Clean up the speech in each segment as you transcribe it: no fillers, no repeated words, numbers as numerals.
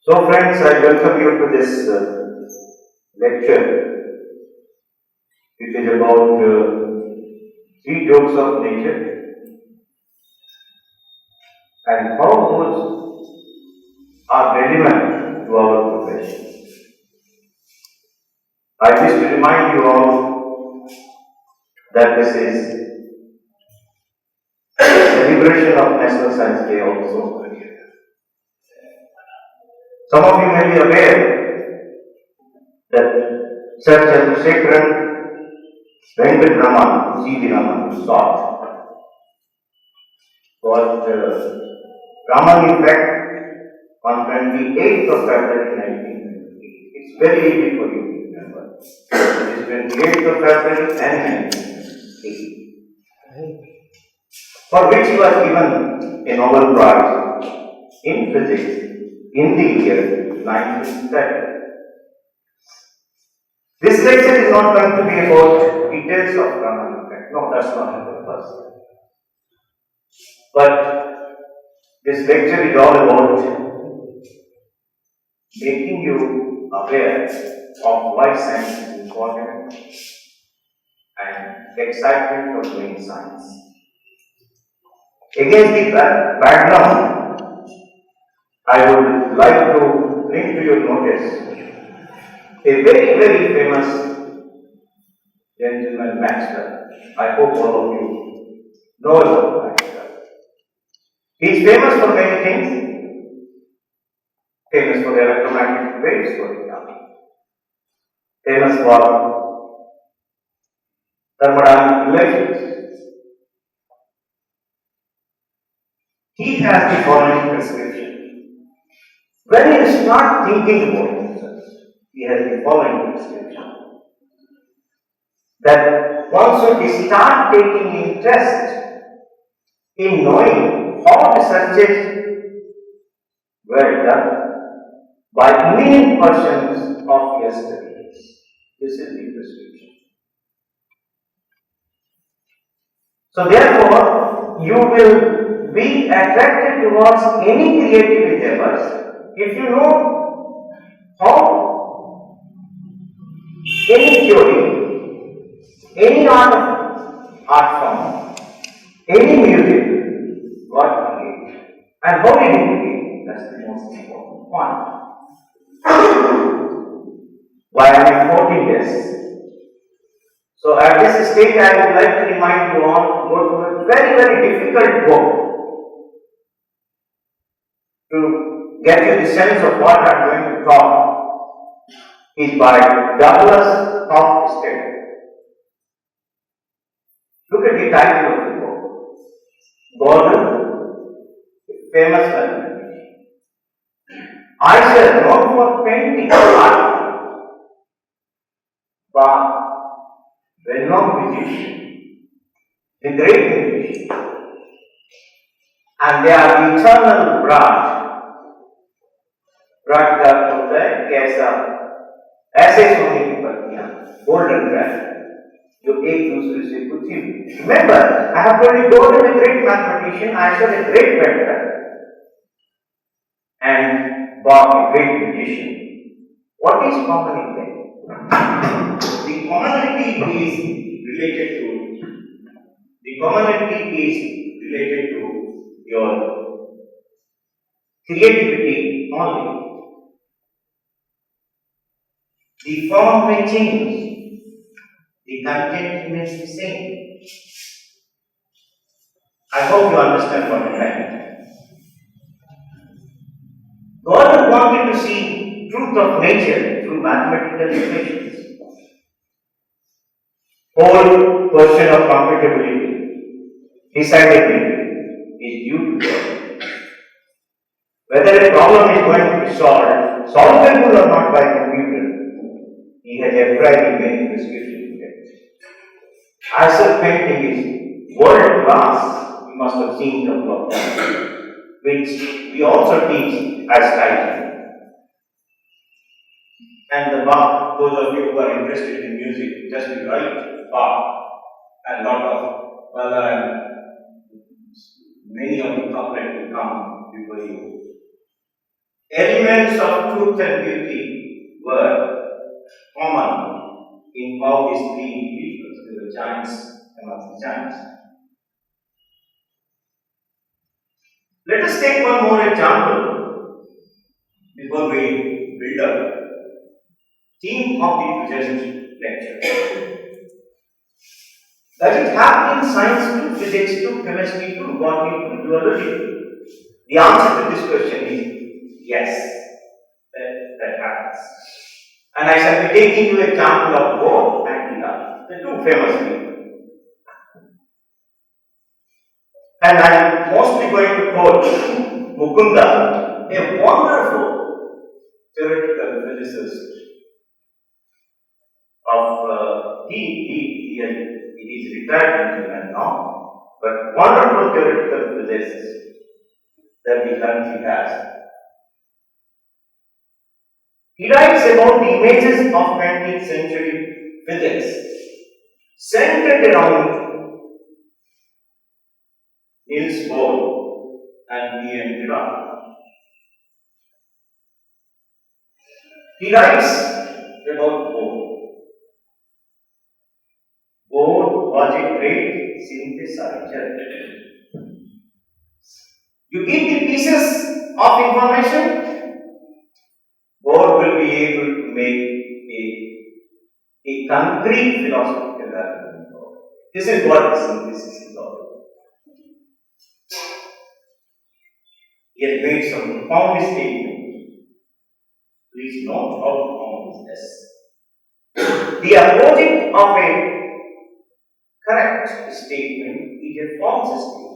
So friends, I welcome you to this lecture, which is about three jokes of nature and how those are relevant to our profession. I wish to remind you all that this is a celebration of National Science Day also. Some of you may be aware that Sir Chandrasekharan Venkat Raman, C.V. Raman, thought was Raman, in fact, on 28th of February 1950. It's very easy for you to remember. It is 28th of February and 1950, for which he was given a Nobel Prize in Physics in the year 1930. This lecture is not going to be about details of Raman effect. No, that's not the purpose. But this lecture is all about making you aware of why science is important and excitement of doing science. Against the background, I would like to bring to your notice a very, very famous gentleman, Maxwell. I hope all of you know about Maxwell. He is famous for many things. Famous for electromagnetic waves, for example. Famous for thermodynamic relations. He has the following prescription. When you start thinking about himself, he has the following prescription. That one should start taking interest in knowing how researches were done by eminent persons of yesterday. This is the prescription. So therefore, you will be attracted towards any creative endeavors if you know how any theory, any art form, any music got created, and how did it begin? That's the most important point. Why I am quoting this? So at this stage, I would like to remind you all to go to a very, very difficult book to get you the sense of what I am going to talk. Is by Douglas Hofstede. Look at the title of the book. Gordon, famous mathematician. Isaac, known for painting art. Bach, well-known musician, the great musician. And they are the eternal branch. Branch का होता है कैसा ऐसे सोने की पत्तियां golden thread जो एक दूसरे से गुथी हुई. Remember, I have told you Gordon is a great mathematician, Isaac a great painter, and Bach a great musician. What is common in them? The commonality is related to your creativity only. The form may change, the content remains the same. I hope you understand what I meant. God wanted to see truth of nature through mathematical equations. Whole question of computability, decidability, is due to God. Whether a problem is going to be solvable or not by computer, he has applied many prescriptions. Isaac painting is world class. You must have seen a couple of them, which we also teach as typing. And the Bach, those of you who are interested in music, just write Bach and lot of and many of the couplets will come before you. Elements of truth and beauty were common in all these three individuals. They were giants amongst the giants. Let us take one more example before we build up. Theme of the present lecture. Does it happen in science too, physics too, chemistry too, botany too, zoology? The answer to this question is yes, that happens. And I shall be taking you an example of both and Gita, the two famous people. And I am mostly going to quote Mukunda, a wonderful theoretical physicist of he is retired gentleman now, but wonderful theoretical physicist that the country has. He writes about the images of 20th century physics centered around Niels Bohr and E.M. Dirac. He writes about Bohr. Bohr was a great synthesizer. You give the pieces of information, Bohr will be able to make a concrete philosophical argument. This is what synthesis is all about. He has made some profound statements. Please note how profound is this. The opposite of a correct statement is a false statement.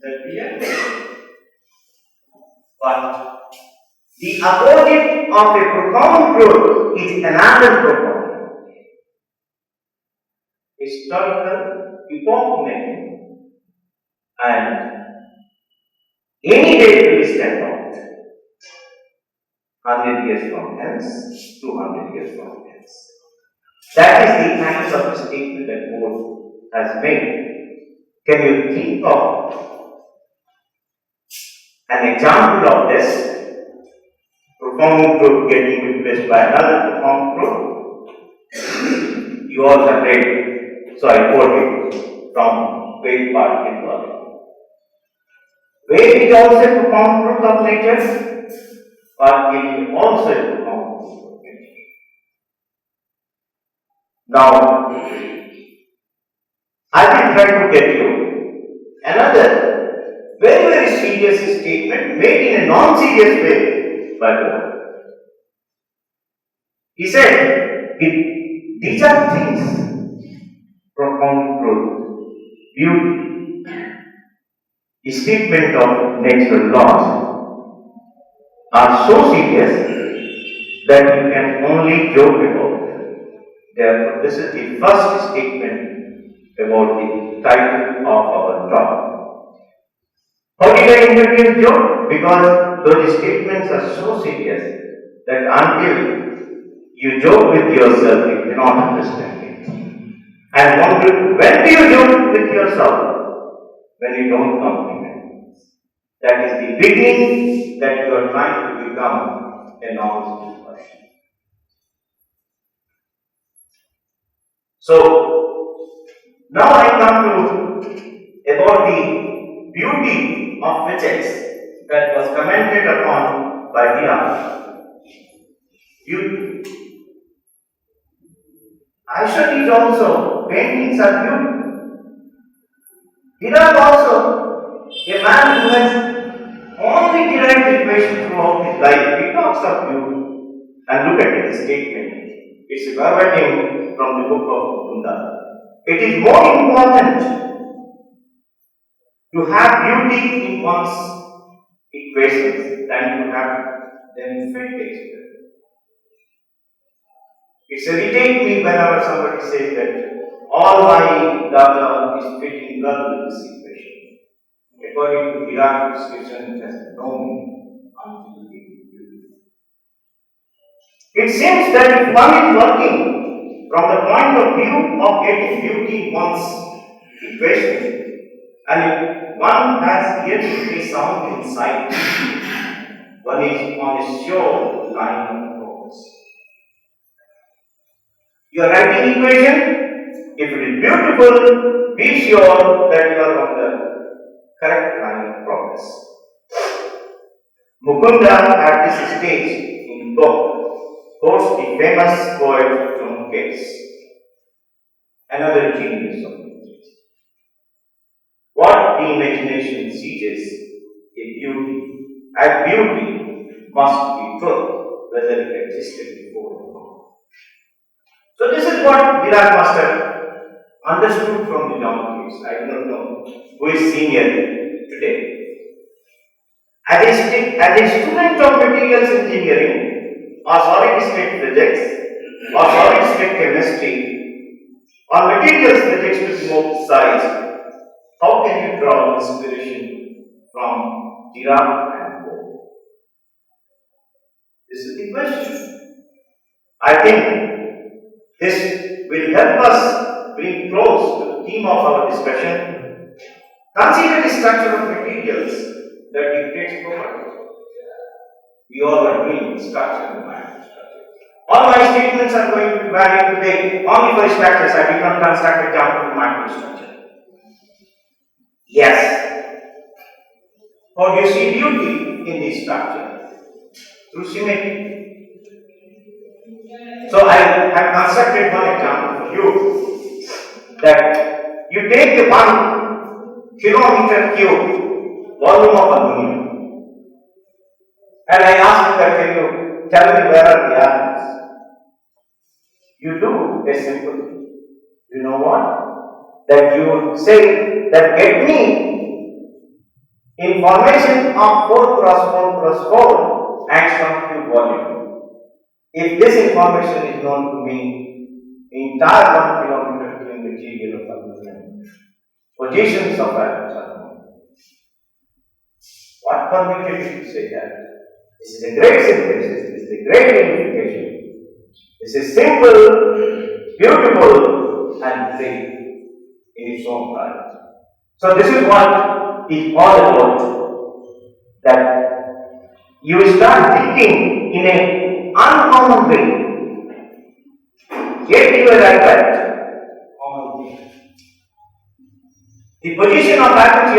That we are. But the opposite of a profound truth is another profound. Historical epoch-making, and any day will stand out. 100 years from hence, 200 years from hence. That is the kind of statement that Bohr has made. Can you think of an example of this? Profound truth getting replaced by another profound truth? You all have read, so I quote it from Vedic part in Bali. Vedic is also a profound truth of nature, but it is also a profound truth of nature. Now, I will try to get you another very serious statement made in a non-serious way by Bohr. He said, these are things, profound truth, beauty, the statement of natural laws are so serious that you can only joke about them. Therefore, this is the first statement about the title of our talk. How did I introduce joke? Because those statements are so serious that until you joke with yourself, you cannot understand it. And wonder, when do you joke with yourself? When you don't comprehend. That is the beginning that you are trying to become a knowledgeable person. So, now I come to about the beauty of physics that was commented upon by Dirac. Beauty. Aisha is also, paintings are beautiful. Dirac also, a man who has only derived equation throughout his life, he talks of beauty. And look at his statement. It's verbatim from the book of Mukunda. It is more important to have beauty in one's equations than to have them fit together. It's irritates me whenever somebody says that all my data is fitting well with this equation. According to Dirac's description, it has no meaning until it is beautiful. It seems that if one is working from the point of view of getting beauty in one's equation, and if one has yet a sound insight, one is on a sure line of progress. You are writing equation, if it is beautiful, be sure that you are on the correct line of progress. Mukunda at this stage in book quotes the famous poet John Keats, another genius of literature. What the imagination seizes is beauty, and beauty must be truth, whether it existed before or not. So this is what Virat Master understood from the John Keats. I do not know who is senior today. As a student of materials engineering, or solid state physics, or solid state chemistry, or materials physics to smoke size, how can you draw inspiration from giraffe and goat? This is the question. I think this will help us bring close to the theme of our discussion. Consider the structure of materials that dictates property. We all are doing structure and microstructure. All my statements are going to be valid today only for structures. I did not construct example of microstructure. Yes. How do you see beauty in this structure? Through symmetry. So I have constructed one example for you, that you take the 1 kilometer cube volume of aluminum, and I ask you that, can you tell me where are the atoms? You do a simple thing. You know what? That you would say that get me information of 4 cross 4 cross 4 angstrom cube volume. If this information is known to me, the entire 1 kilometer cube material of aluminum, positions of atoms are known. What permitted you to say that? This is a great synthesis, this is a great unification. This is simple, beautiful, and great in its own right. So this is what is all about, that you start thinking in an uncommon way, yet you arrive at common way. The position of atoms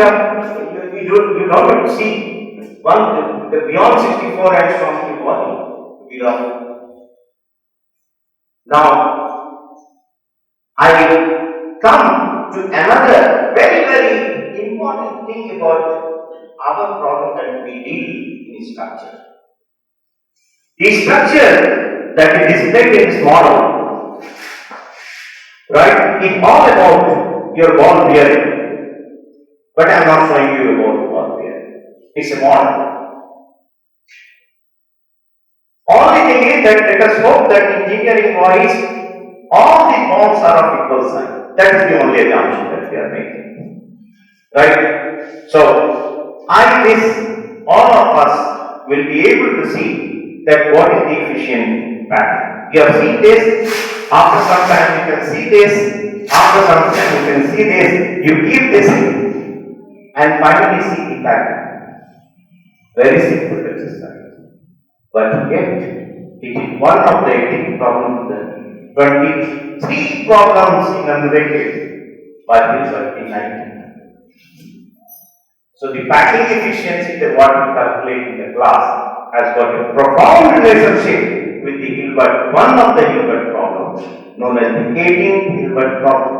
you don't see the beyond 64 angstrom cube volume to be wrong. Now, I come to another very important thing about our problem that we deal in structure. The structure that is displayed in this model, right, is all about your ball bearing. But I am not showing you about the ball bearing. It's a model. Only thing is that let us hope that engineering wise, all the bonds are of equal size. That is the only assumption that we are making. Right? So, I guess all of us will be able to see that what is the efficient pattern. You have seen this, after some time you can see this, after some time you can see this, you keep this and finally see the pattern. Very simple exercise. But yet, it is one of the 18 problems, the 23 problems enumerated by Hilbert in 1900. So the packing efficiency that what we calculate in the class has got a profound relationship with the Hilbert, one of the Hilbert problems, known as the 18th Hilbert problem.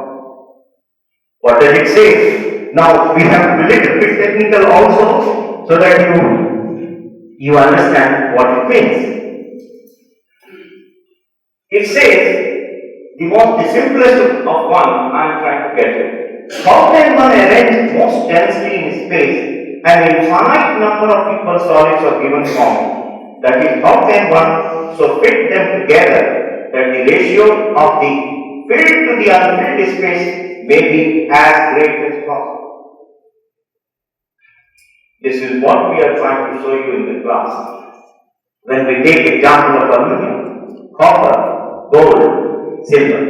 What does it say? Now we have a little bit technical also, so that you understand what it means. It says, the simplest of one I am trying to get to. How can one arrange most densely in space an infinite number of equal solids of given form? That is, how can one so fit them together that the ratio of the filled to the unfilled space may be as great as possible? This is what we are trying to show you in the class. When we take example of aluminum, copper, gold, silver.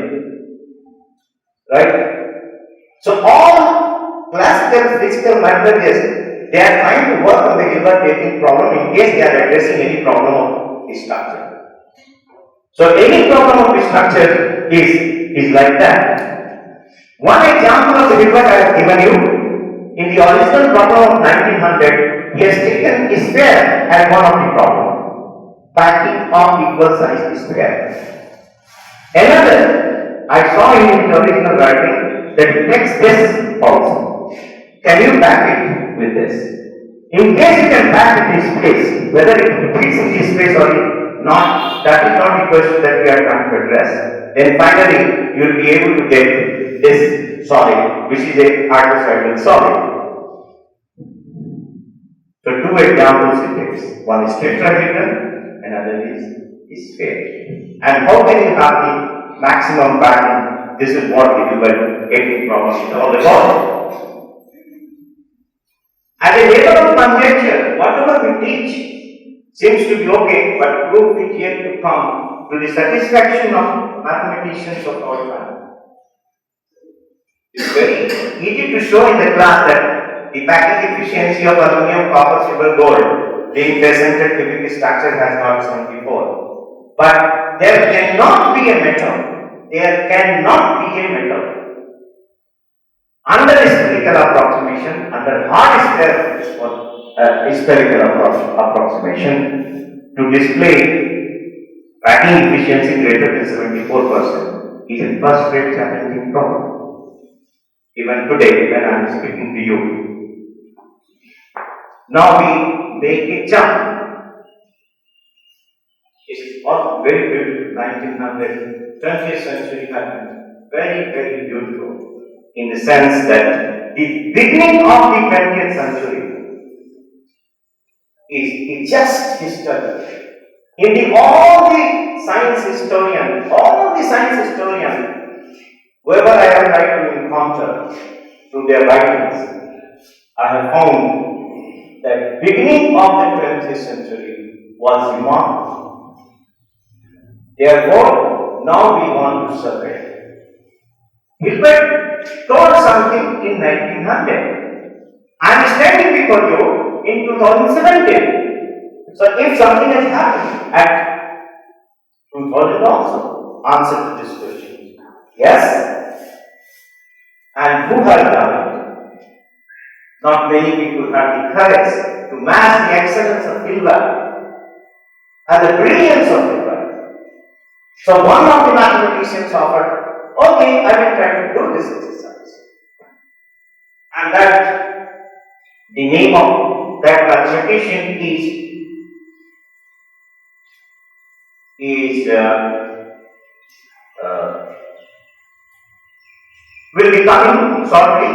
Right? So all classical physical methods They are trying to work on the Hilbert dating problem in case they are addressing any problem of the structure. So any problem of the structure is like that. One example of the Hilbert I have given you. In the original problem of 1900, he has taken a sphere as one of the problem. Packing of equal size sphere. Another, I saw in the original writing that it takes this also. Can you pack it with this? In case you can pack it in space, whether it fits in this space or not, that is not the question that we are trying to address. Then finally, you will be able to get this solid, which is a artificial solid. So two examples it takes. One is tetrahedron, another is sphere. And how can you have the maximum packing? This is what the Hilbert dating problem is all about. At the level of conjecture, whatever we teach seems to be okay, but proof is yet to come to the satisfaction of mathematicians of our time. It's very easy to show in the class that the packing efficiency of aluminum, copper, silver, gold being presented typical structure has not shown before. But there cannot be a metal. There cannot be a metal. Under spherical approximation, under hard spherical approximation, to display packing efficiency greater than 74% is a first rate challenging problem. Even today, when I am speaking to you. Now we make a jump. It's all very beautiful. 1900, 20th century happened. Very, very beautiful. In the sense that the beginning of the 20th century is just history. All the science historians, whoever I have tried to encounter through their writings, I have found that beginning of the 20th century was remarkable. Therefore, now we want to survey. Hilbert told something in 1900. I am standing before you in 2017. So if something has happened at 2000 also, answer to this question. Yes. And who has done it? Not many people have the courage to match the excellence of Hilbert and the brilliance of Hilbert. So one of the mathematicians offered, okay, I will try to do this exercise. And that the name of that mathematician will be coming shortly.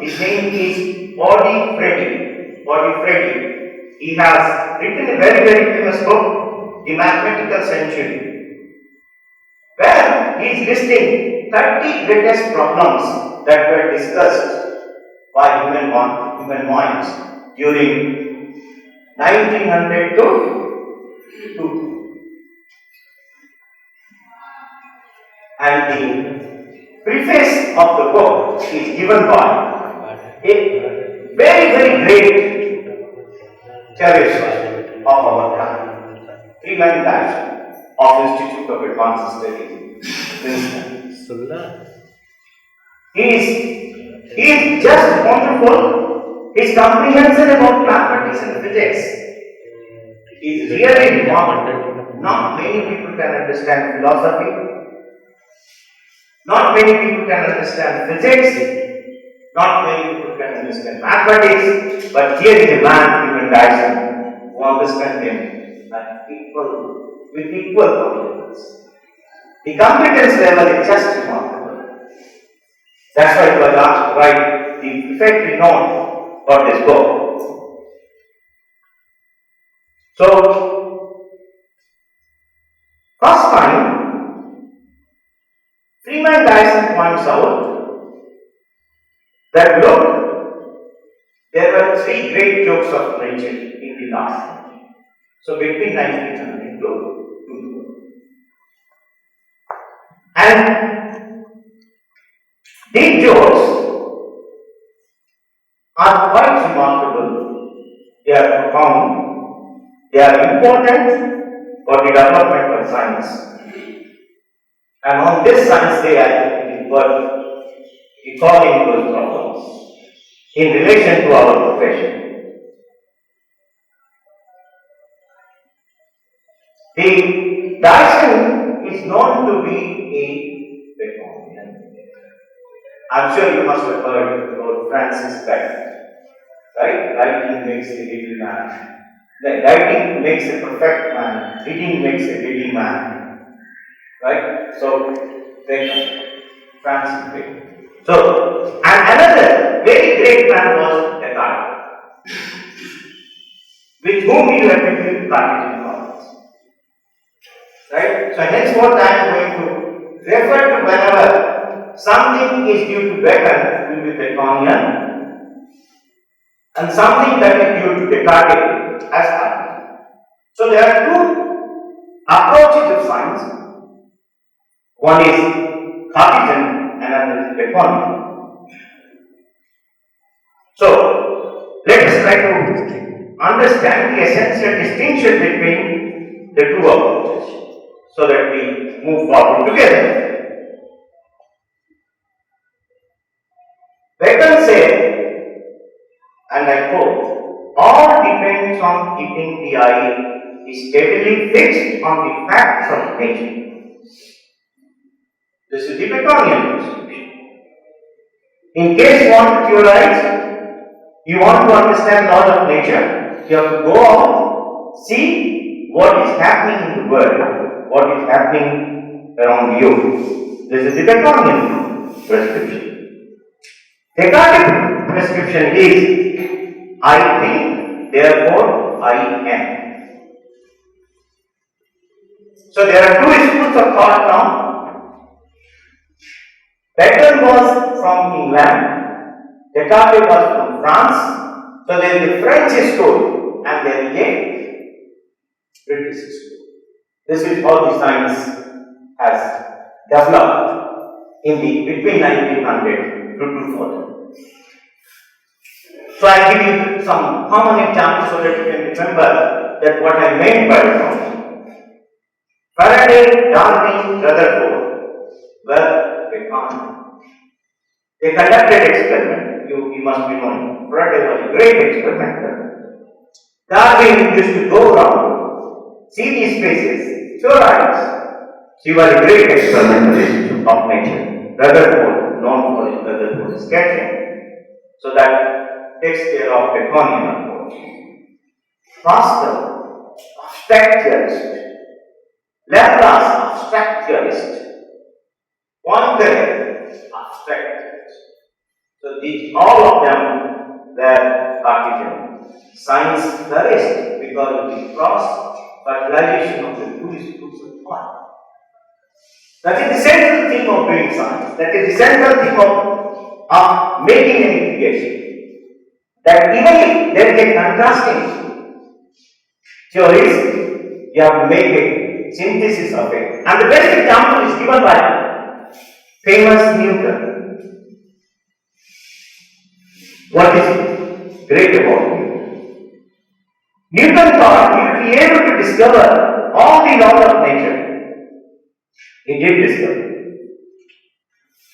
His name is Odifreddi. He has written a very, very famous book, The Mathematical Century, where he is listing 30 greatest problems that were discussed by human minds during 1900 to and the preface of the book is given by a very, very great theorist of our time, Freeman Dyson of Institute of Advanced Studies, Princeton. He is just wonderful. His comprehension about mathematics and physics is really remarkable. Not many people can understand philosophy. Not many people can understand physics. Not many people can understand mathematics. But here is a man, Freeman Dyson, who understands him with equal competence. The competence level is just remarkable. That's why he was asked to write the perfectly known for this book. So, first time, Freeman Dyson points out that look, there were three great jokes of nature in the last century. So, between 1900 to 2000. And these jokes are quite remarkable they are profound, they are important for the development of science. And on this science day, I think recalling those problems in relation to our profession. The Dyson is known to be a Baconian. I'm sure you must have heard about Francis Bacon, right? Writing makes a little man. Writing makes a perfect man. Reading makes a little man, right? So, Bacon, Francis Bacon. So, and another very great man was Descartes, with whom we were between Cartesian models. Right? So henceforth I am going to refer to whenever something is due to Bacon will be Baconian and something that is due to Descartes as Cartesian. So there are two approaches of science. One is Cartesian and another is Baconian. So let us try to understand the essential distinction between the two approaches, so that we move forward together. Bacon said, and I quote, all depends on keeping the eye steadily fixed on the facts of nature. This is the Baconian description. In case you want to theorize, you want to understand laws of nature, you have to go out, see what is happening in the world, what is happening around you. This is the Baconian prescription. Descartes' prescription is, I think, therefore I am. So there are two schools of thought now. Bacon was from England, Descartes was from France. So there is a French school and there is a British school. This is how the science has developed in the between 1900 to 2000. So I give you some common examples so that you can remember that what I meant by it. Faraday, Darwin, Rutherford were Baconian. They conducted experiment. You must be knowing. Faraday was a great experimenter. Darwin used to go around, see these spaces, theorize. He was a great experimentalist of nature. Rutherford, known for his Rutherford sketching. So that takes care of Baconian approach. Pascal, abstract theorist. Laplace, abstract theorist. Poincaré, abstract theorist. So these, all of them were Cartesian. Science flourished because of the cross-fertilization of the two schools of thought. That is the central theme of doing science. That is the central theme of making an investigation. That even if there is a contrasting theories, you have to make a synthesis of it. And the best example is given by famous Newton. What is great about Newton? Newton thought he would be able to discover all the laws of nature. He did discover.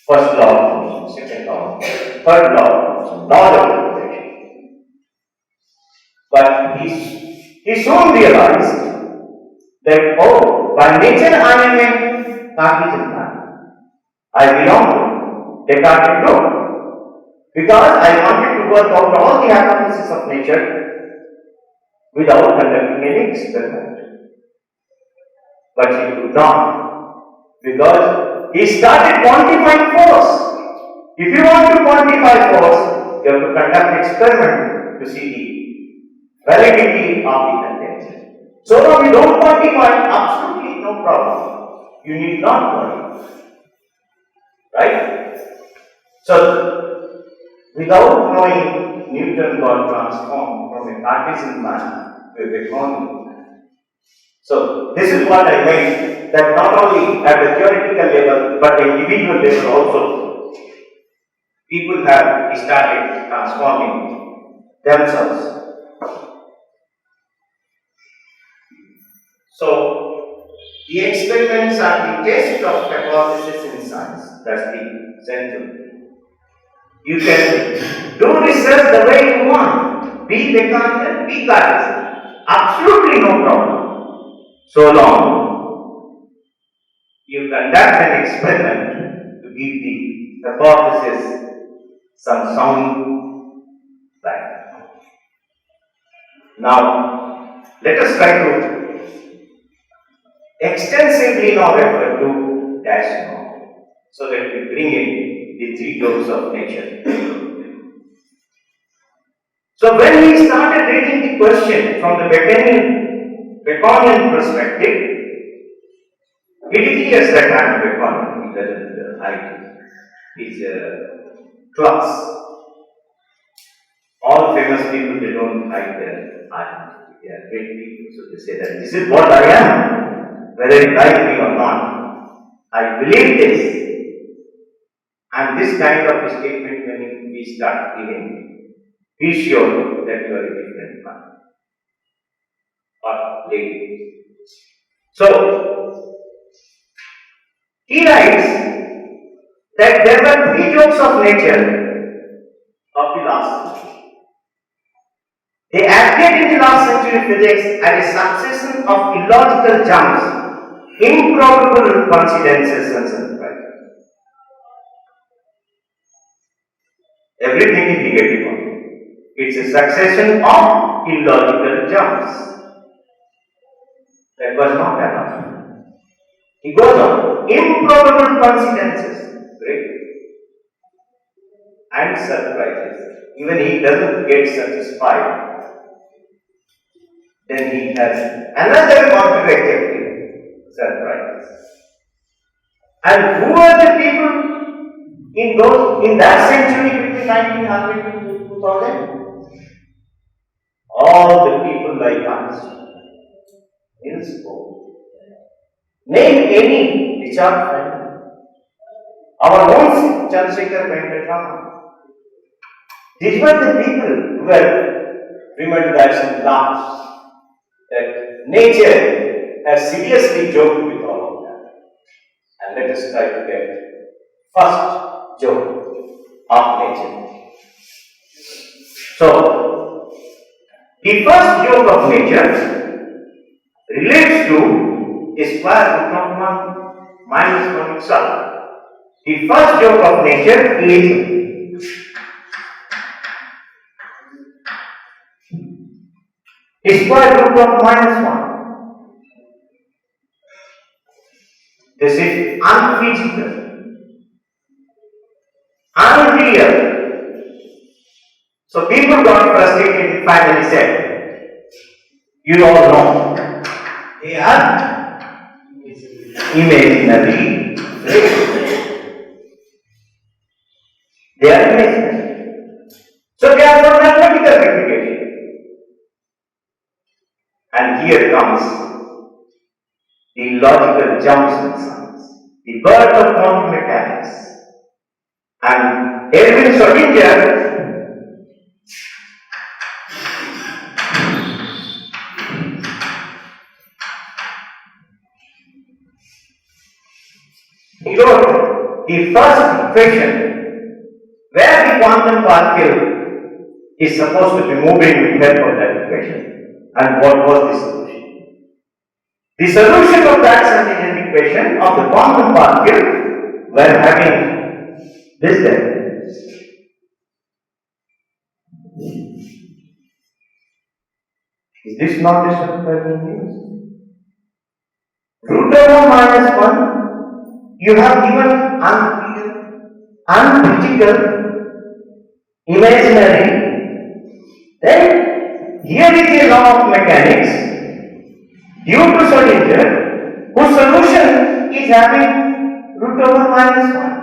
First law of motion, second law, third law of motion, law of gravitation. But he soon realized that, oh, by nature I am a Cartesian man. I belong to Descartes group. Because I wanted to work out all the hypotheses of nature without conducting any experiment. But he could not, because he started quantifying force. If you want to quantify force, you have to conduct experiment to see the validity of the content. So long you don't quantify, absolutely no problem. You need not worry. Right? So, without knowing, Newton got transformed from a Cartesian man to a Baconian. So, this is what I meant, that not only at the theoretical level, but at individual level also, people have started transforming themselves. So, the experiments are the test of hypothesis in science. That's the central. You can do research the way you want. Be mechanical, be Cartesian. Absolutely no problem. So long you conduct an experiment to give the hypothesis some sound back. Now, let us try to extensively now refer to dash now, so that we bring in the three laws of nature. So when we started reading the question from the Baconian perspective, it is clear that I am a Baconian. It doesn't hide its class. All famous people, they don't hide their identity. They are great people, so they say that this is what I am, whether it like me or not. I believe this. And this kind of statement, when we start giving, be sure that you are a different man or lady. So, he writes that there were three jokes of nature of the last century. They appeared in the last century physics as a succession of illogical jumps, improbable coincidences, and surprises. Everything is negative. It's a succession of illogical jumps. That was not enough. He goes on. Improbable coincidences. Great. And surprises. Even he doesn't get satisfied. Then he has another counter adjective. Surprise. And who are the people in that century between 1900 to 2000? All the people like us. Niels Bohr. Name any Richard Feynman. Our own Chandrasekhar Venkataraman. These were the people who were Freeman Dyson laughs that nature has seriously joked with all of that. And let us try to get first joke of nature. So, the first joke of nature relates to a square root of 1 minus 1 itself. The first joke of nature is a square root of -1. This is unphysical, unreal. So people got frustrated and finally said, you all know, they are imaginary. They are imaginary. So they are for mathematical replication. And here comes the logical jumps in science, the birth of quantum mechanics. And Erwin Schrödinger he wrote the first equation where the quantum particle is supposed to be moving with help of that equation. And what was the solution? The solution of that certain equation of the quantum particle were having this then. Is this not a surprising news? Root over -1. You have given uncritical, imaginary. Then here is a law of mechanics due to Schrödinger, whose solution is having root over -1.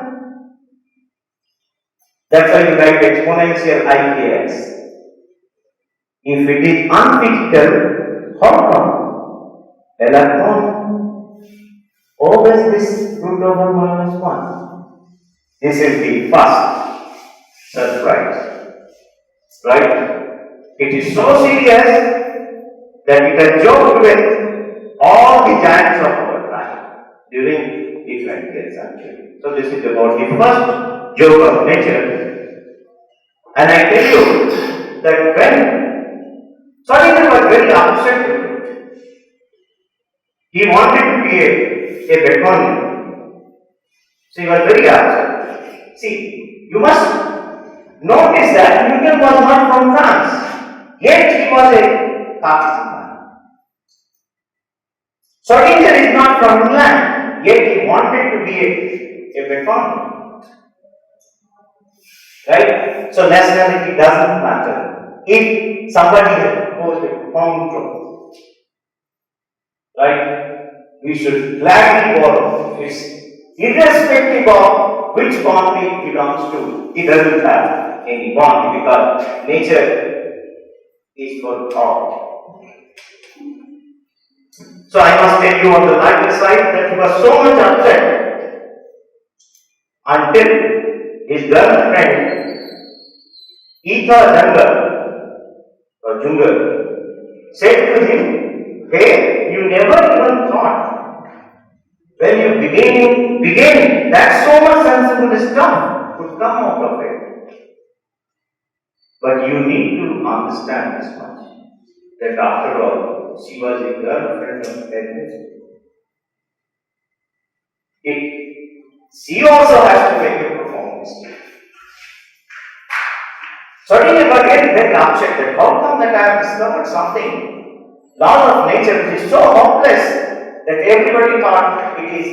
That's why you write exponential IKX. If it is unphysical, how come? Electron always this root over -1. This is the first surprise. Right? It is so serious that it has joked with all the giants of our time during the 20th century. So this is about the first joke of nature. And I tell you that when Sullivan was very upset with it, he wanted to be a Baconian. So he was very upset. See, you must notice that Newton was not from France, yet he was a Pakistan man. Schrodinger is not from England, yet he wanted to be a Baconian. Right? So nationality doesn't matter. If somebody has posed a profound truth, right, we should gladly borrow this, irrespective of which country it belongs to. It doesn't have any bond because nature is for all. So I must tell you on the lighter side that he was so much upset until his girlfriend Jungar said to him, "Hey, you never even thought when you began that so much sensible stuff would come out of it. But you need to understand this much, that after all, she was a girlfriend of Edmund. She also has to make a profound mistake." Suddenly I get very upset that how come that I have discovered something, laws of nature, which is so hopeless that everybody thought it is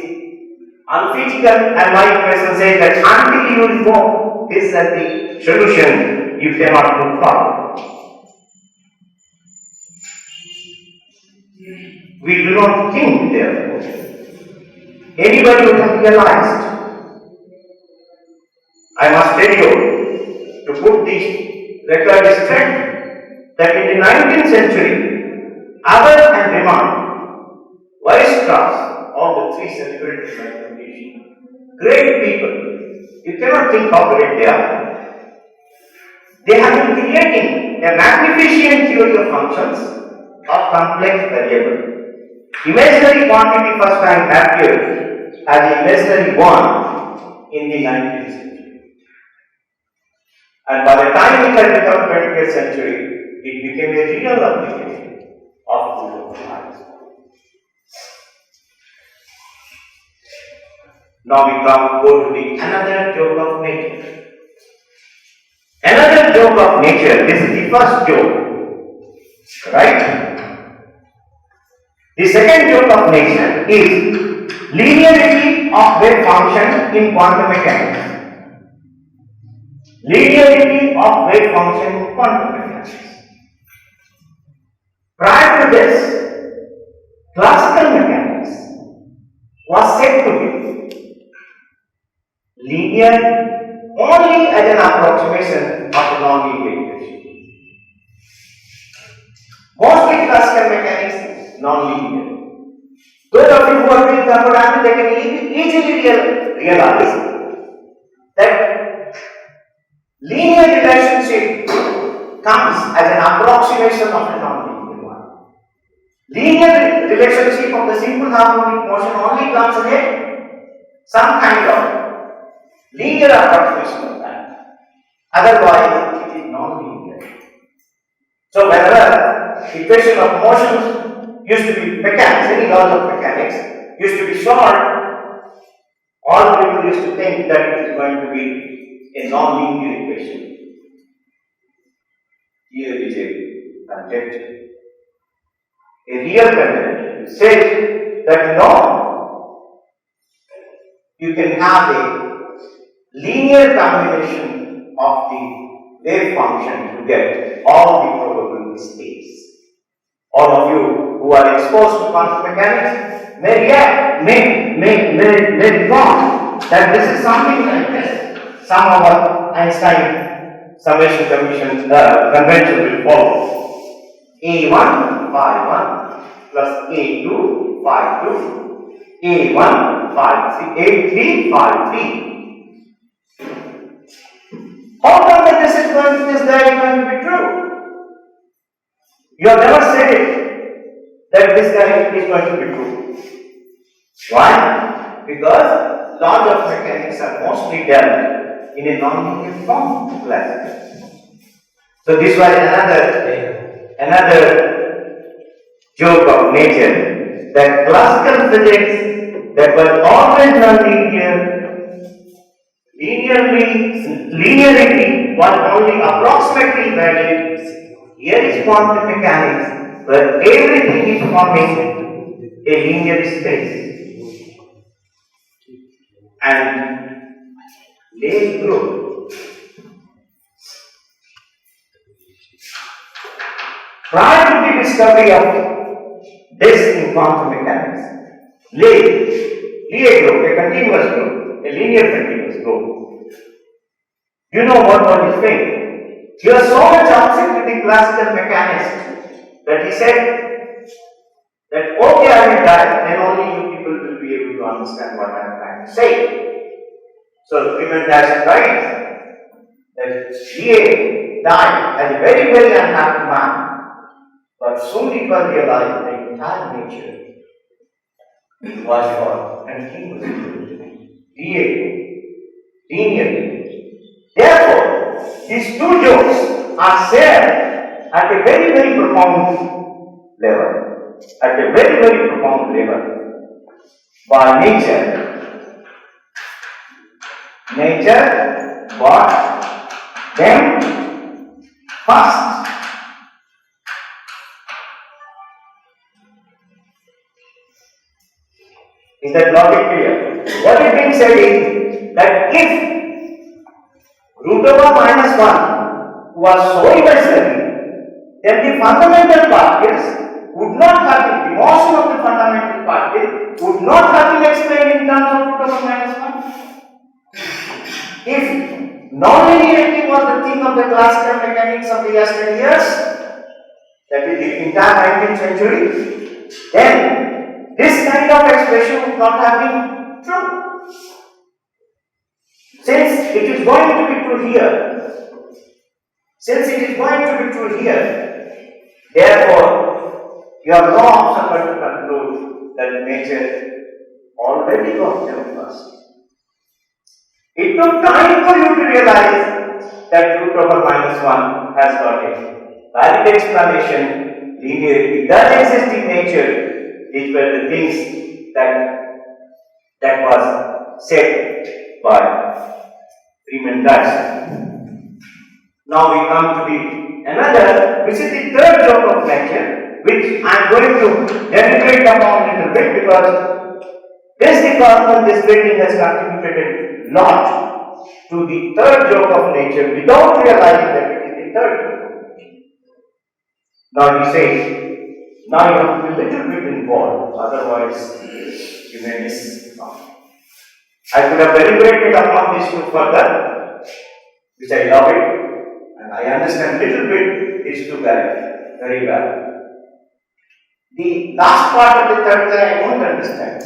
unphysical, and my question says that until you know this is the solution, you cannot move forward. We do not think, therefore. Anybody who has realized, I must tell you, to put this record straight, that in the 19th century, Abel and Riemann, Weierstrass, all the three celebrated mathematicians, great people, you cannot think how great they are. They have been creating a magnificent theory of functions of complex variable. Imaginary quantity first time appeared as imaginary one in the 19th century. And by the time it had become 20th century, it became a real application of Newton's science. Now we go to the another joke of nature. Another joke of nature, this is the first joke, right? The second joke of nature is linearity of wave function in quantum mechanics. Linearity of wave function in quantum mechanics. Prior to this, classical mechanics was said to be linear only as an approximation of a non-linear equation. Mostly classical mechanics is non-linear. Those of you who are doing thermodynamics, they can easily realize that linear relationship comes as an approximation of a non-linear one. Linear relationship of the simple harmonic motion only comes in some kind of linear approximation of that. Otherwise, it is non-linear. So, whenever equation of motions used to be mechanics, any laws of mechanics used to be short, all people used to think that it is going to be a non-linear equation. Here is a conjecture. A real conjecture says that no, you can have a linear combination of the wave function to get all the probable states. All of you who are exposed to quantum mechanics may thought that this is something like this. Some of our Einstein summation convention will follow. A1 phi 1 plus A2 phi 2, A1 phi 3, A3 phi 3. How come that this is going to be true? You have never said it. that this guy is going to be true. Why? Because laws of mechanics are mostly dealt in a non-linear form, classical. So this was another joke of nature, that classical physics that was always non-linear, linearity was only approximately valid. Here is quantum mechanics, where everything is forming a linear space. And Lane group, prior to the discovery of this in quantum mechanics, Lie group, a continuous group, a linear continuous group. You know what was his fate? He was so much upset with the classical mechanics that he said that, okay, I will die, then only you people will be able to understand what I am trying to say. So Freeman Dyson writes that Lie died as a very, very unhappy man, but soon it was realized the entire nature was for and he was linear. Therefore, these two jokes are shared at a very, very profound level. At a very, very profound level by nature. Nature brought them first. Is that logic clear? What is being said is that if root over minus 1 was so imaginary, then the fundamental particles would not have been, the motion of the fundamental particle would not have been explained in terms of root over minus 1. If non-linearity was the theme of the classical mechanics of the yesterday years, that is the entire 19th century, then this kind of expression would not have been true. Since it is going to be true here, therefore, you are no obstacle to conclude that nature already got them first. It took time for you to realize that root over minus 1 has got a valid explanation. Linearity does exist in nature. These were the things that was said by Freeman Dyson. Now we come to which is the third joke of nature, which I am going to deliberate upon a little bit, because this building has contributed a lot to the third joke of nature without realizing that it is the third joke of nature. Now he says, now you have to be a little bit involved, otherwise you may miss something. I could have deliberated upon this two further, which I love it, and I understand little bit these two guys very well. The last part of the third guy I don't understand,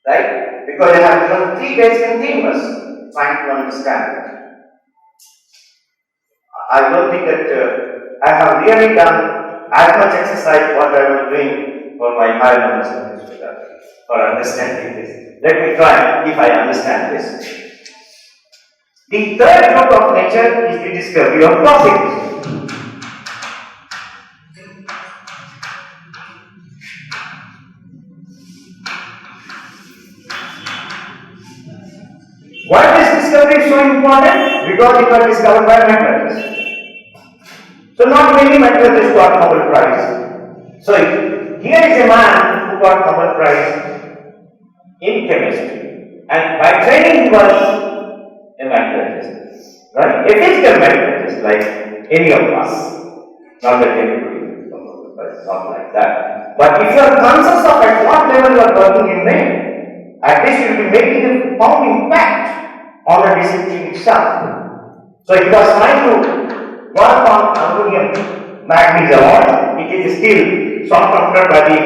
right? Because I have done 3 days continuous trying to understand it. I don't think that I have really done as much exercise what I was doing for my higher level studies for understanding this. Let me try if I understand this. The third joke of nature is the discovery of positivism. Why this discovery is so important? Because it was discovered by mathematics. So not many mathematics got Nobel Prize. So here is a man who got Nobel Prize in chemistry, and by training he was a mathematician, right? A physical mathematician like any of us. Not that everybody, not like that. But if you are conscious of at what level you are working in brain, at least you will be making a profound impact on the discipline itself. So it was trying to work on aluminum manganese alloys. It is still sought after by the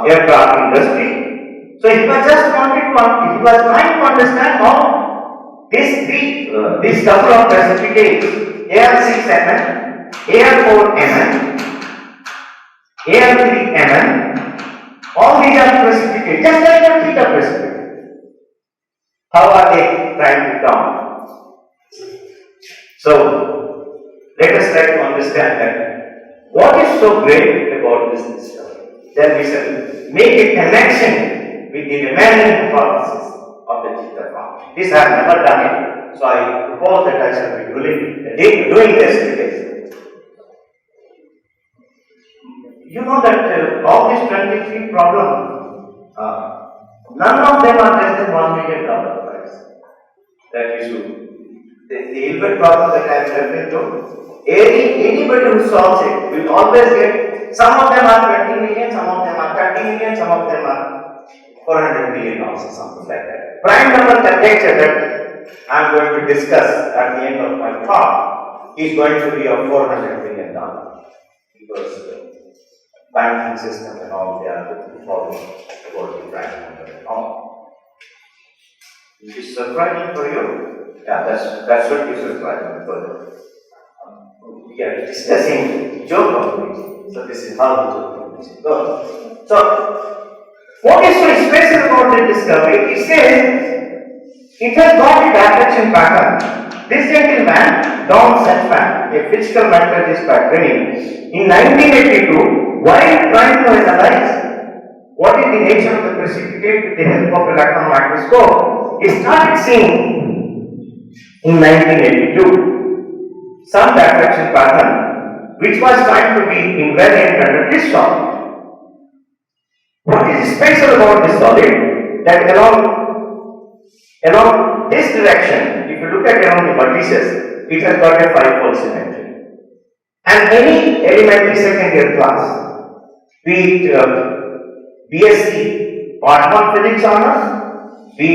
aircraft industry. So he was trying to understand how this couple of precipitates AR6Mn, AR4Mn Am3Mn, all these are precipitate, just like the theta precipitate. How are they trying to count? So, let us try to understand that what is so great about this discovery. Then we shall make a connection with the remaining hypothesis of the theta function. This I have never done it, so I propose that I shall be doing this today. You know that all these 23 problems, none of them are less than $1 million price. That is true. The Hilbert problem that I am referring to, anybody who solves it will always get, some of them are 20 million, some of them are 30 million, some of them are 400 million also, something like that. Prime number conjecture that I am going to discuss at the end of my talk is going to be of $400 million because banking system and all, they are looking forward towards the prime number and all. Is this surprising for you? Yeah, that should be surprising for you. We are discussing geometry, so this is how the geometry goes. So, what is so special about the discovery? It says it has got a diffraction pattern. This gentleman, Don Setman, a physical metallurgist by training, in 1982, while trying to analyze what is the nature of the precipitate with the help of electron microscope, he started seeing in 1982 some diffraction pattern which was found to be invariant under this solid. What is special about this solid? That along this direction, if you look at along the vertices, it has got a 5-fold symmetry. And any elementary second year class, be it BSc Part 1 Physics Honors, be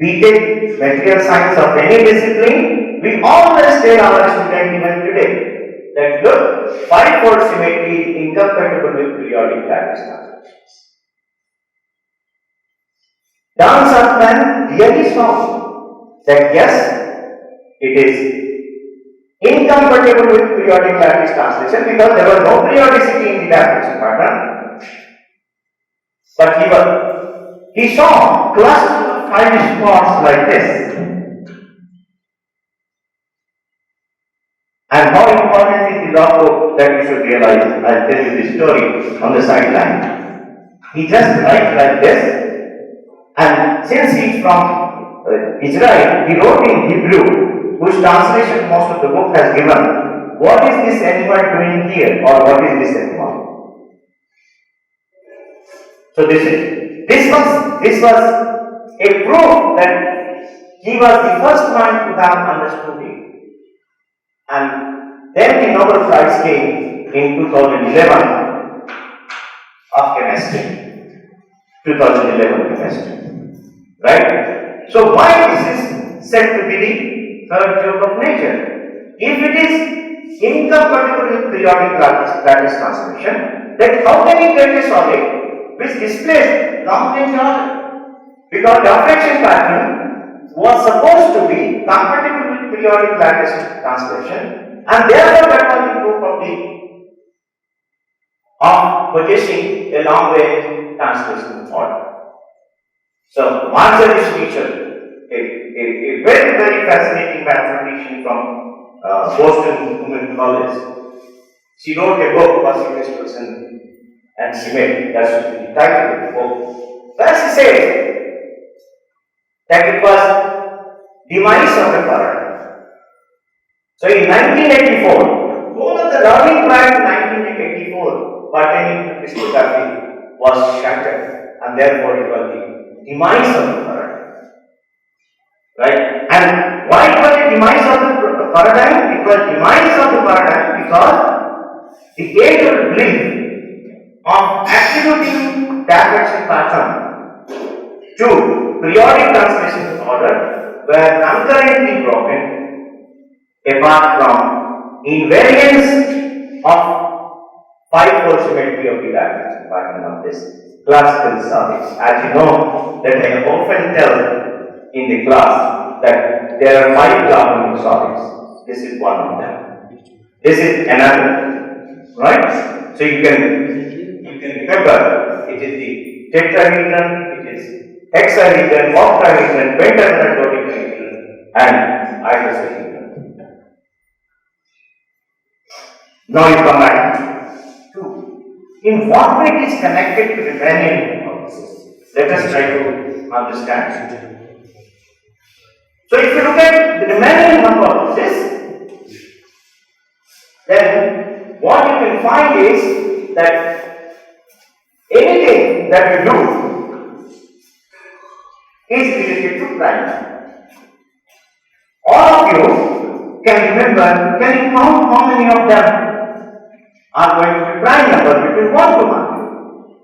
BTech Material Science of any discipline, we always tell our students even today that look, 5-fold symmetry is incompatible with periodic lattice transformations. Don Sutman really saw that yes, it is incompatible with periodic lattice translation because there was no periodicity in the diffraction pattern. But he saw clusters of 5 spots like this. And how important it is also that you should realize, I'll tell you the story on the sideline. He just writes like this. And since he is from Israel, he wrote in Hebrew, whose translation most of the book has given, what is this animal doing here, or what is this animal? So this was a proof that he was the first man to have understood it. And then the Nobel Prize came in 2011 of chemistry. 2011 chemistry. Right? So why this is said to be the third joke of nature? If it is incompatible with periodic lattice transformation, then how can you get a solid which displays long range order? Because diffraction pattern was supposed to be compatible with periodic lattice translation, and therefore that was the proof of possessing a long range translation order. So, Marjorie Schweitzer, a very, very fascinating mathematician from Boston Women's College, she wrote a book, Possible Solution and Schmidt, that's the title of the book, where she said that it was demise of the paradigm. So, in 1984, all of the learning prior to 1984 pertaining to crystallography was shattered, and therefore it was the demise of the paradigm. Right? And why it was the demise of the paradigm? It was demise of the paradigm because the age-old belief of attributing diffraction pattern to periodic translation order were concurrently broken apart from invariance of 5-fold symmetry of the diffraction pattern of this classical solids. As you know, that I often tell in the class that there are 5 classical solids. This is one of them. This is another. Right? So you can remember it is the tetrahedron, it is hexahedron, octahedron, pentahedron, dodecahedron, and icosahedron. Now you come back to in what way it is connected to the remaining hypothesis. Let us try to understand. So if you look at the remaining hypothesis, then what you can find is that anything that you do is related to prime. All of you can remember, can you count how many of them are going to be prime numbers between 1 to 100?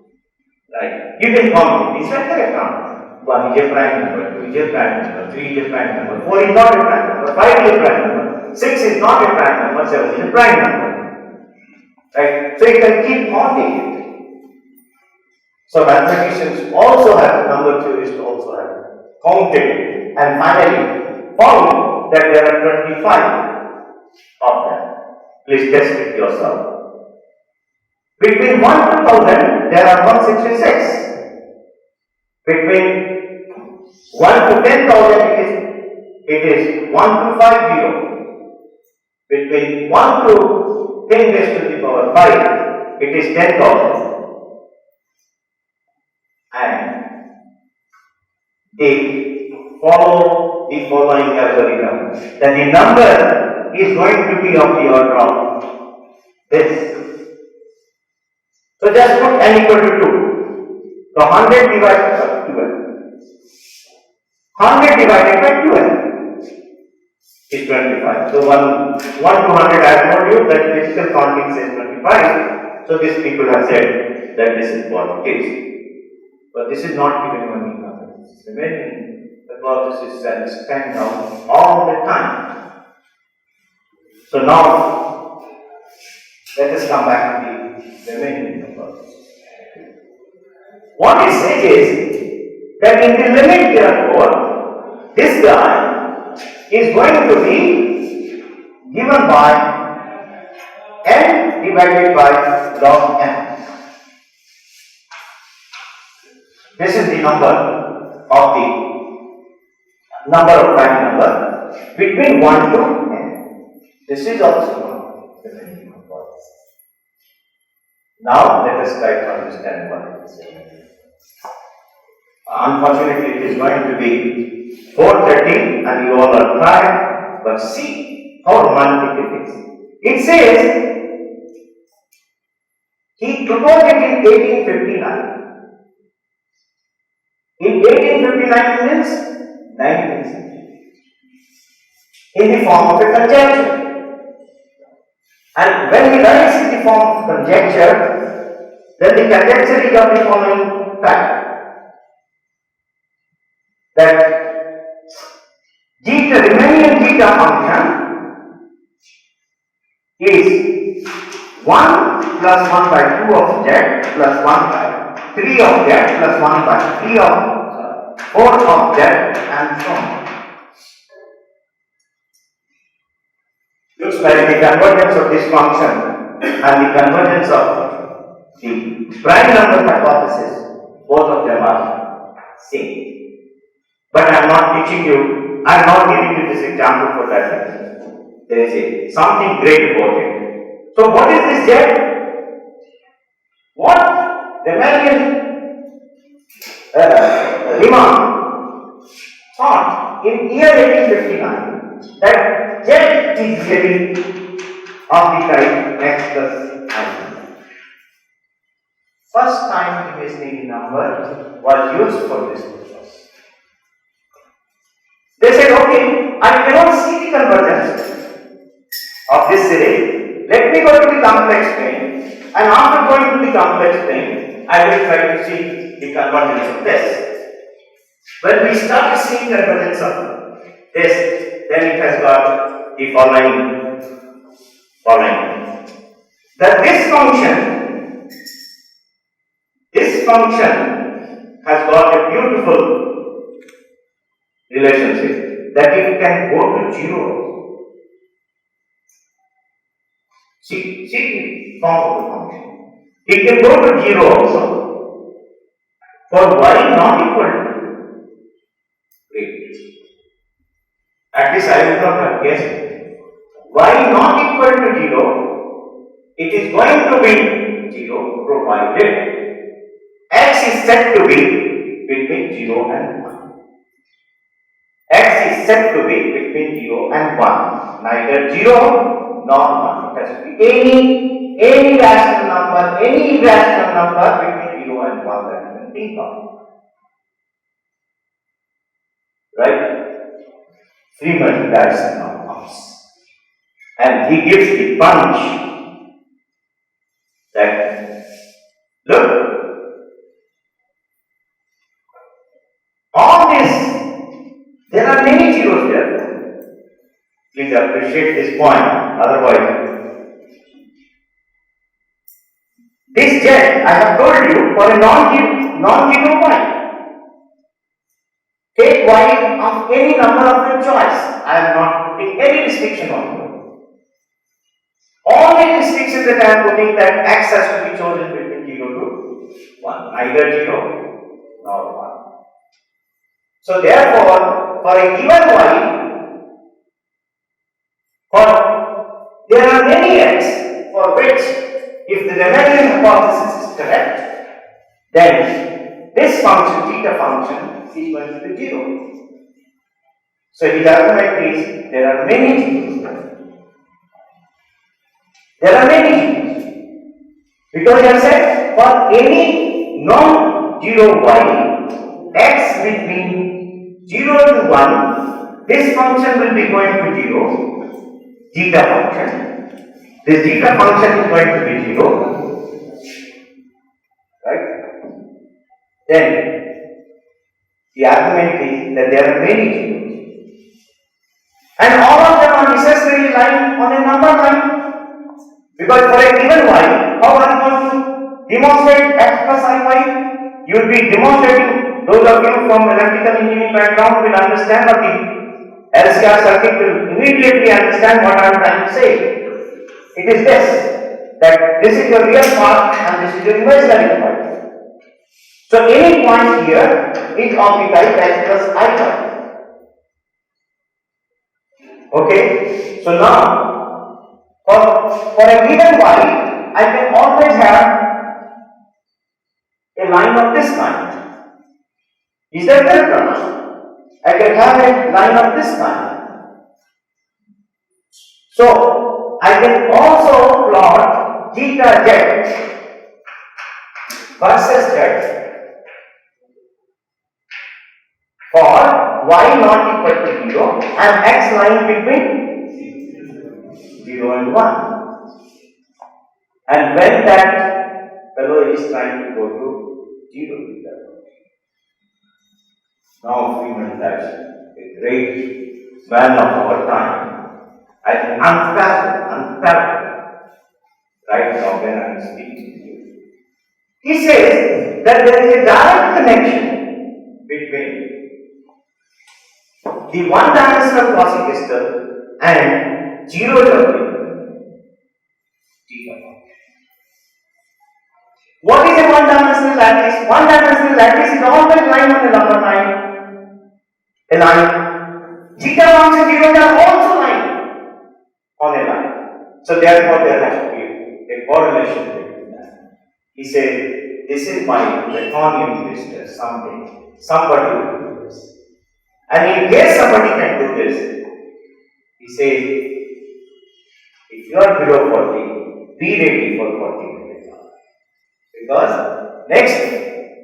Right? You can count it. It's like a count. 1 is a prime number, 2 is a prime number, 3 is a prime number, 4 is not a prime number, 5 is a prime number, 6 is not a prime number, 7 is a prime number. Right? So you can keep counting it. So mathematicians also have, number theorists also have counted and finally found that there are 25 of them. Please test it yourself. Between 1 to 1000 there are 166. Between 1 to 10,000 it is 1250. Between 1 to 10 raised to the power 5 it is 10,000. And they follow the following algorithm, that the number is going to be of the order of this. So just put n equal to 2. So 100 divided by 12. 100 divided by 12 is 25. So 1 to 100, I have told you that physical counting says 25. So these people have said that this is what it is. But this is not given one number. This is remaining hypothesis that stand out all the time. So now let us come back to the remaining hypothesis. What it says is that in the limit, therefore, this guy is going to be given by n divided by log n. This is the number of prime number between 1 to n. This is also the remaining hypothesis. Now let us try to understand what it is. Unfortunately, it is going to be 4:30 and you all are tired, but see how romantic it is. It says he proposed it in 1859. In 1859 means 19th century. In the form of a conjecture. And when he writes in the form of conjecture, then the conjecture is of the following type. That the remaining theta function is 1 plus 1 by 2 of z plus 1 by 3 of z plus 1 by 3 of 4 of z and so on. Looks like the convergence of this function and the convergence of the prime number hypothesis, both of them are same. But I am not teaching you, I am not giving you this example for that reason. There is something great about it. So what is this z? What the American Riemann thought in year 1859 that z is really of the type x plus I. First time imaginary number was used for this purpose. They said, okay, I cannot see the convergence of this series. Let me go to the complex plane, and after going to the complex plane, I will try to see the convergence of this. When we start seeing convergence of this, then it has got the following. That this function has got a beautiful relationship that it can go to 0. See the form of the function. It can go to 0 also. For y not equal to, wait, at least I would not have guessed. Y not equal to 0, it is going to be 0 provided x is set to be between 0 and 1. X is set to be between 0 and 1. Neither 0 nor 1. It has to be any rational number, any irrational number between 0 and 1 that you can think of. Right? Freeman Dyson now comes. And he gives the punch that, look, on this, there are many zeros there. Please appreciate this point, otherwise. This jet, I have told you, for a non-zero y. Take y of any number of your choice. I am not putting any restriction on you. Only restriction that I am putting that x has to be chosen between 0 to 1. Neither 0 nor 1. So therefore, for a given y, there are many x for which, if the Riemannian hypothesis is correct, then this function, theta function, is going to be 0. So his argument is there are many zeros. There are many zeros. Because he has said for any non-zero y, x between 0 to 1, this function will be going to 0, zeta function. This zeta function is going to be 0. Right? Then the argument is that there are many zeros. And all of them are necessarily lying on a number line. Because for a given y, how are you going to demonstrate x plus iy? You will be demonstrating, those of you from electrical engineering background will understand, or the LCR circuit will immediately understand what I am trying to say. It is this, that this is your real part and this is your imaginary part. So any point here is of the type x plus iy. Okay, so now for a given y, I can always have a line of this kind. Is that correct or not? I can have a line of this kind. So I can also plot theta z versus z for y not equal to 0 and x lying between 0 and 1. And when that fellow is trying to go to 0 theta. Now Freeman Dyson, a great man of our time, I think unparalleled, right now when I am speaking to you. He says that there is a direct connection between the one-dimensional quasi-crystal and 0 W theta. What is a one-dimensional lattice? One-dimensional lattice is always lying on the number line. A line. Theta function zeros are also lying on a line. So therefore there has to be a correlation between that. He said, this is my Draconian investor someday. Somebody will do this. And in case somebody can do this, he says, if you are below 40, be ready for 40 million. Because next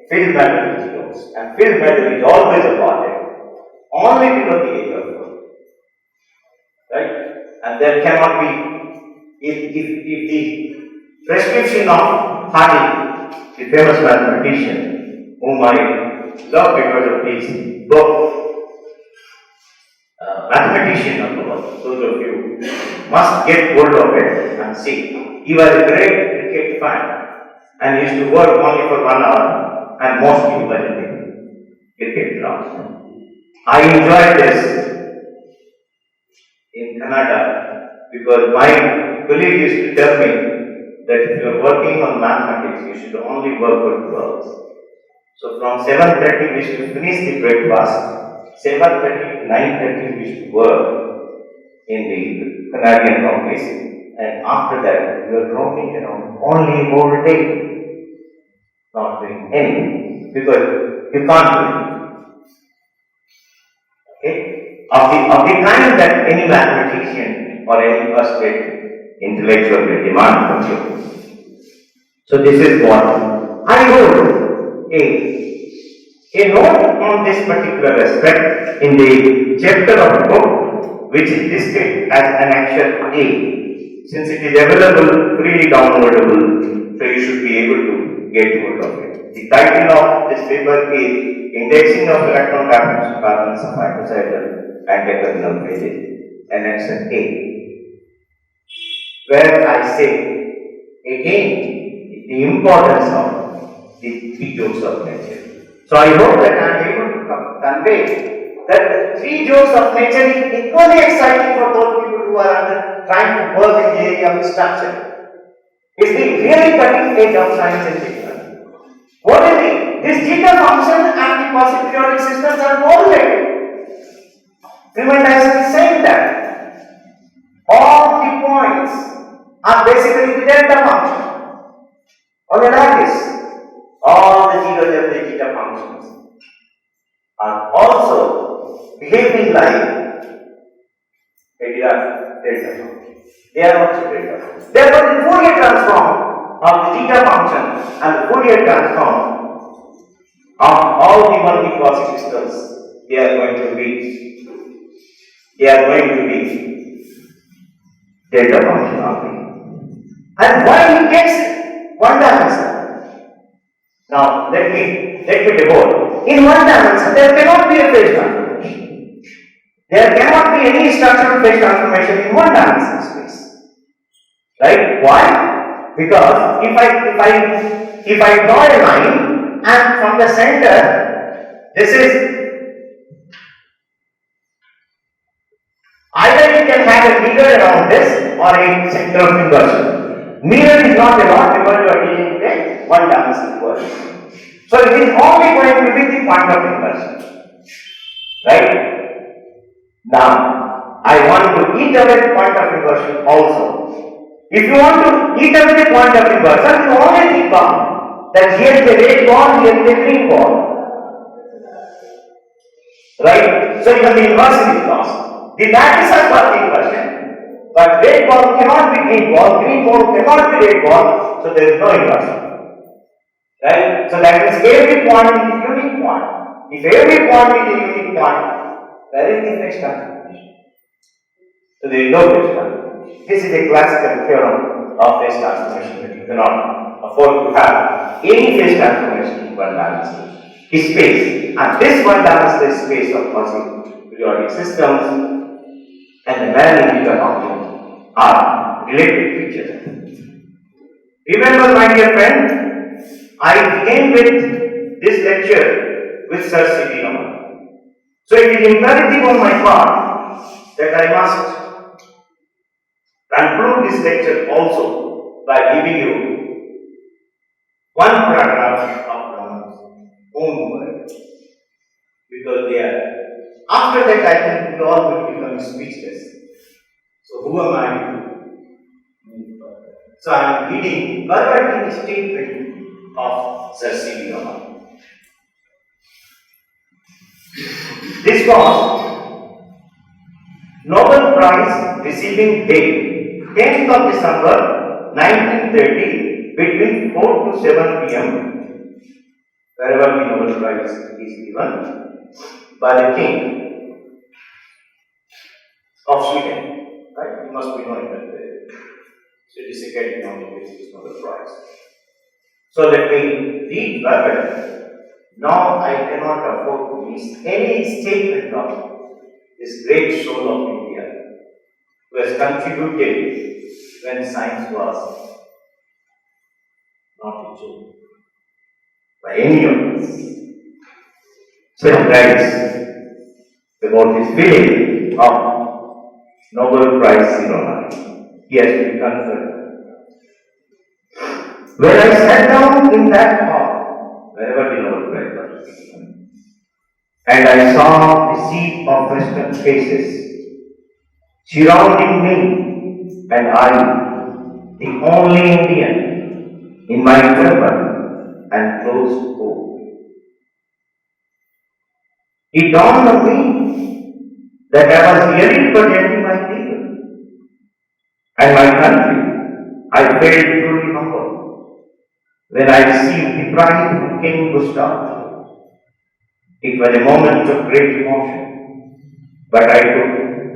field metal is yours, and field metal is always awarded only below the age of 40. Right? And there cannot be, if the prescription of Hardy, the famous mathematician, whom I love because of his book, mathematician of the world, those of you must get hold of it and see. He was a great cricket fan and used to work only for 1 hour and mostly playing cricket grounds. I enjoyed this in Canada because my colleague used to tell me that if you are working on mathematics, you should only work for 2 hours. So from 7:30 we should finish the breakfast, 7:30 to 9:30 we should work in the Canadian companies, and after that you are roaming around only whole day, not doing anything, because you can't do it. Okay? Of the kind that any mathematician or any first rate intellectual will demand from you. So this is what I wrote a note on this particular aspect in the chapter of the book, which is listed as Annexure A. Since it is available, freely downloadable, so you should be able to get hold of it. The title of this paper is Indexing of Electron Patterns of Microcycle and Decadinal Phases, Annexure A, where I say again the importance of the 3 jokes of nature. So I hope that I am able to convey that the 3 jokes of nature is equally exciting for those people who are trying to work in the area of structure. It's the really cutting edge of science and technology. What is it? This zeta function and the quasi-periodic systems are correlated. Freeman Dyson is saying that all the points are basically the delta function. Or like this, all the zeros of the zeta functions are also behaving like a delta function. They are also delta functions. Therefore, the Fourier transform of the zeta function and the Fourier transform of all the 1D quasi crystals, they are going to be delta function only. And why he takes 1 dimension? Now let me devote. In 1 dimension, there cannot be a phase transformation. There cannot be any structural phase transformation in 1 dimension space. Right? Why? Because if I draw a line and from the center, this is either you can have a mirror around this or a center of inversion. Mirror is not a lot because you are dealing with a 1 dimensional world. So it is only going to be the point of inversion. Right? Now, I want to eat away the point of inversion also. If you want to eat away the point of inversion, you only think of that here is a red ball, here is a green ball. Right? So even the inversion is lost. The lattice has got the inversion, but red ball cannot be green ball cannot be red ball, so there is no inversion. Right? So that means every point is a unique point. If every point is a unique point, where is the phase transformation? So there is no phase transformation. This is a classical theorem of phase transformation, that you cannot afford to have any phase transformation in 1 dimensional space. And this 1 dimensional space of quasi-periodic systems and the man-in-zeta function are related to each other. Remember, my dear friend, I began with this lecture with Sir C.V. Raman. So it is imperative on my part that I must conclude this lecture also by giving you 1 paragraph of Raman's own work, because they are. After that, I think we all will become speechless. So who am I? So I am reading verbatim the statement of Sir C.V. Raman. This was Nobel Prize receiving date 10th of December 1930 between 4 to 7 p.m. wherever the Nobel Prize is given by the King of Sweden. Right? You must be knowing that the Swedish Academy only gives this Nobel Prize. So let me read verbatim. Now I cannot afford to miss any statement of this great soul of India, who has contributed when science was not a joke by any of us. So he writes about his feeling of Nobel Prize ceremony. He has been conferred When I sat down in that hall, wherever the Lord Prayer was speaking, and I saw the sea of Western faces surrounding me, and I, the only Indian, in my turban and closed coat, it dawned on me that I was really protecting my people and my country. I felt truly humble when I received the prize from King Gustav. It was a moment of great emotion, but I could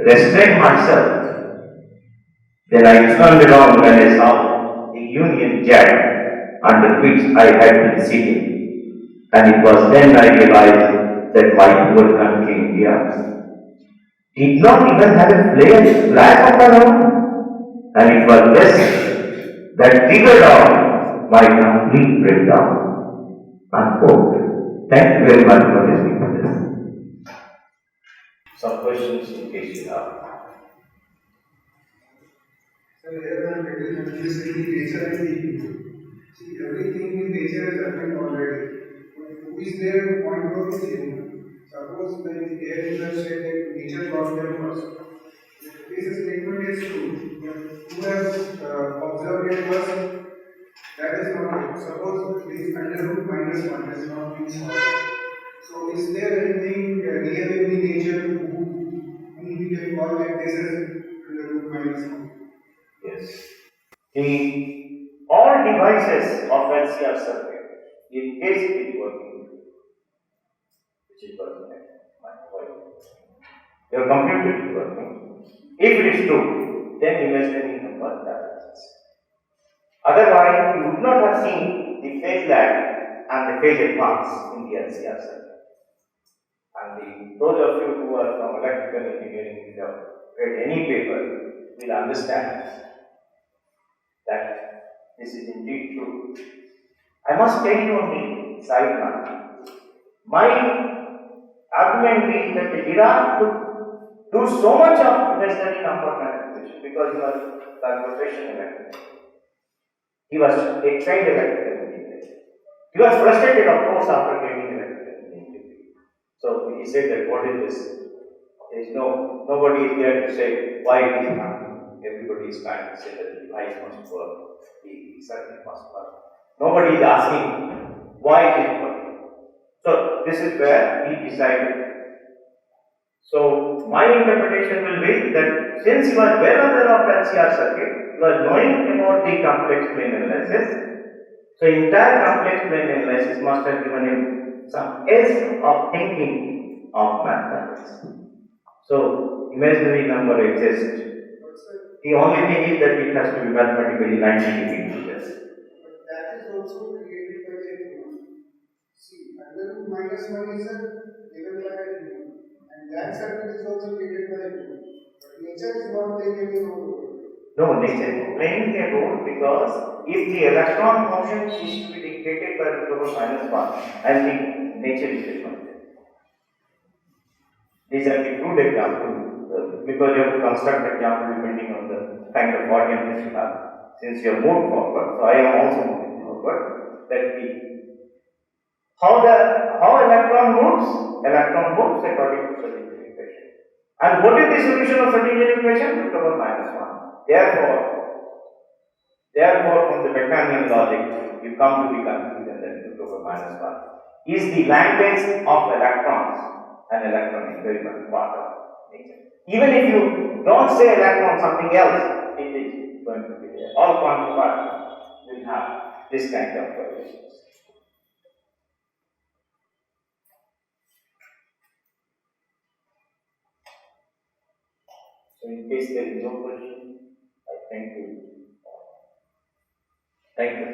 restrain myself. Then I turned around when I saw the Union Jack under which I had been sitting, and it was then I realized that my poor country, India, did not even have a flag of her own, and it was this that triggered off my complete breakdown. Unquote. Thank you very much for listening to this. Some questions in case you have. So here I am getting confused with the nature and the human. See, everything in nature is happening already. But who is there to point out is human. Suppose when here you have said that nature got there first. This statement is true, but who has observed it first? That is not it. Suppose this under root minus 1 is not being solved. So is there anything real in the nature whom we can call that this is under root minus 1? Yes. All devices of LCR circuit, in case it is working, which is working at my point, your computer is working. If it is true, then imaginary number that exists. Otherwise, you would not have seen the phase lag and the phase advance in the LCR circuit. And those of you who are from electrical engineering, if you have read any paper, will understand that this is indeed true. I must tell you on the side now, my argument is that the Dirac could do so much of imaginary number manipulation because he was transportation electric. He was a trained electrical engineer. He was frustrated, of course, after getting electrical engineering. So he said that what is this? There is nobody is there to say why it is happening. Everybody is trying to say that the device must work, the circuit must work. Nobody is asking why it is working. So this is where he decided. So my interpretation will be that since he was well aware of LCR circuit, he was knowing about the complex plane analysis. So entire complex plane analysis must have given him some edge of thinking of mathematics. So imaginary number exists. The only thing is that it has to be mathematically 90 degrees. But that is also created by the human. See, under root minus 1 is given by a human. And that circuit is also created by a human. But nature is not playing any role. No, nature is playing a role because if the electron motion is to be dictated by the power minus 1, I think nature is different. These are the crude examples because you have to construct the example depending on the kind of audience you have. Since you have moved forward, so I am also moving forward. That how electron moves? Electron moves according to Schrödinger equation. And what is the solution of Schrödinger equation? Root over minus 1. Therefore, from the Beckmannian logic, you come to the conclusion that root over minus 1 is the language of electrons. An electron is very much part of nature. Even if you don't say electron, something else, it is going to be there. All quantum particles will have this kind of correlations. So, in case there is no question, I thank you. Thank you.